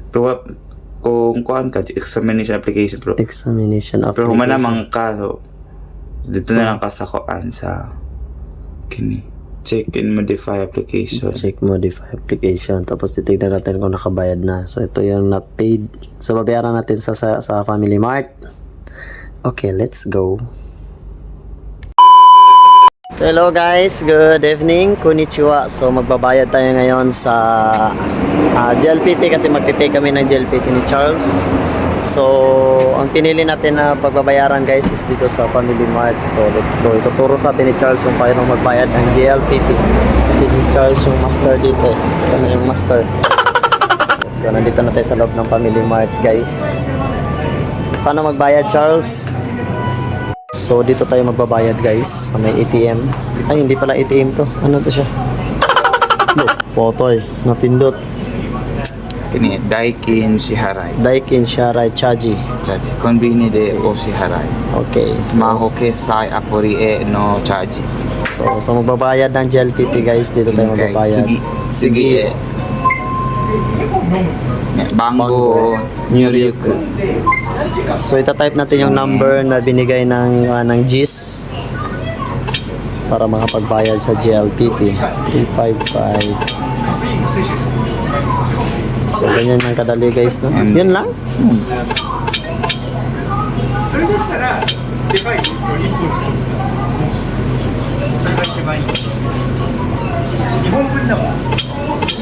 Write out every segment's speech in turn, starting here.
Pero kung kuhan ka, examination application bro. Examination application. Pero humanamang ka, so, dito na lang ka sa kuhan sa kini. Check and modify application. Check modify application. Tapos titignan natin kung nakabayad na. So ito yung not paid. So babayaran natin sa Family Mart. Okay, let's go. So hello guys, good evening, konnichiwa. So magbabayad tayo ngayon sa GLPT kasi magtitake kami ng GLPT ni Charles. So ang pinili natin na pagbabayaran guys is dito sa Family Mart. So let's go. Ituturo sa atin ni Charles kung paano magbayad ng GLPT. Kasi si Charles yung master dito. Sana yung master. Let's go. Nandito na tayo sa loob ng Family Mart guys. So paano magbayad Charles? So dito tayo magbabayad guys sa may ATM. Ay hindi pala ATM to. Ano to siya? Potoy, napindot. Kini Daikin Shiharai. Daikin Shiharai Chaji. Chaji. Konbini de o shiharai. Okay. So, Smaho kesai apuri e no chaji. so magbabayad ng GLPT guys. Dito tayo magbabayad. Sige. Bango Nyoryuku. So ita-type natin yung number na binigay ng GIS para makapagbayad sa GLPT. 355. So ganyan lang kadali guys, no? Yun lang.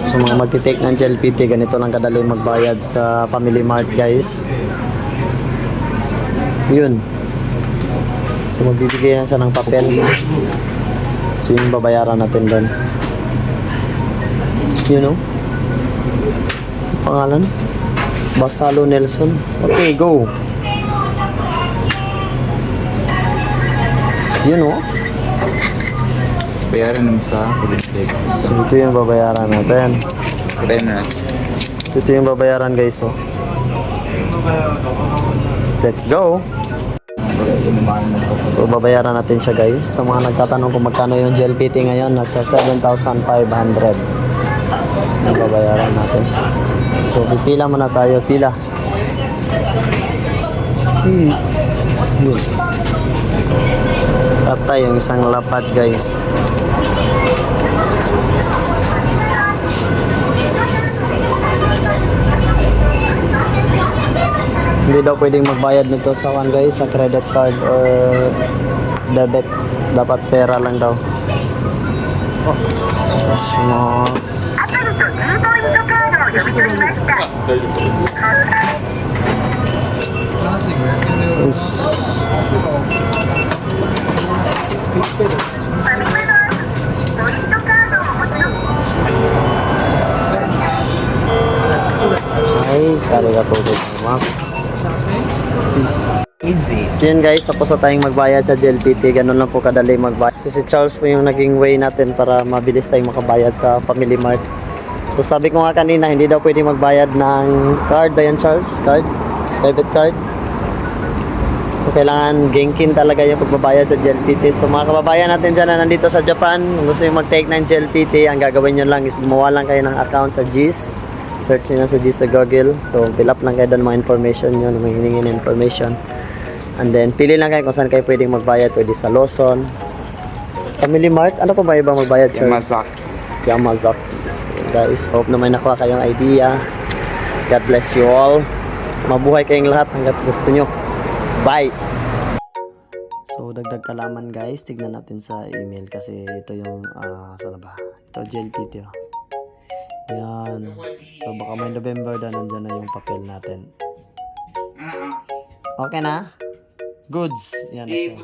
So mga magti-take ng GLPT, ganito lang kadali magbayad sa Family Mart guys. Yun. So magbibigay na siya ng papel. So yun babayaran natin doon. You know? Pangalan? Basalo Nelson. Okay, go. You know? Bayaran naman sa Philippines. So ito yung babayaran natin. Renas. So ito yung babayaran guys. So let's go. So babayaran natin siya guys. Sa mga nagtatanong kung magkano yung GLPT ngayon, nasa 7,500 yung babayaran natin. So pipila muna tayo. Pila. Patay yung isang lapat guys. Hindi daw pwedeng magbayad nito sa one guys, sa credit card or debit. Dapat pera lang daw. Cosmos. Ay, arigatou gozaimasu. So yun guys, tapos na tayong magbayad sa GLPT. Ganun lang po kadali magbayad. So si Charles po yung naging way natin para mabilis tayong makabayad sa Family Mart. So sabi ko nga kanina, hindi daw pwede magbayad ng card ba yan Charles? Card? Debit card? So kailangan Genkin talaga yung pagbabayad sa GLPT. So mga kababayan natin dyan na nandito sa Japan, kung gusto yung mag-take ng GLPT, ang gagawin nyo lang is gumawa lang kayo ng account sa GIS. Search nyo na sa GIS sa Google. So fill up lang kayo doon mga information nyo, mga hiningin na information. And then pili lang kayo kung saan kayo pwedeng magbayad. Pwede sa Lawson, Family Mart. Ano pa ba ibang magbayad Charles? Yamazaki. So guys, hope na may nakuha kayong idea. God bless you all. Mabuhay kayong lahat hanggat gusto nyo. Bye! So dagdag kalaman guys, tignan natin sa email kasi ito yung saan ba? Ito GLPT oh. Yan. So baka may November na nandyan na yung papel natin. Okay na? Goods. Yan na siya.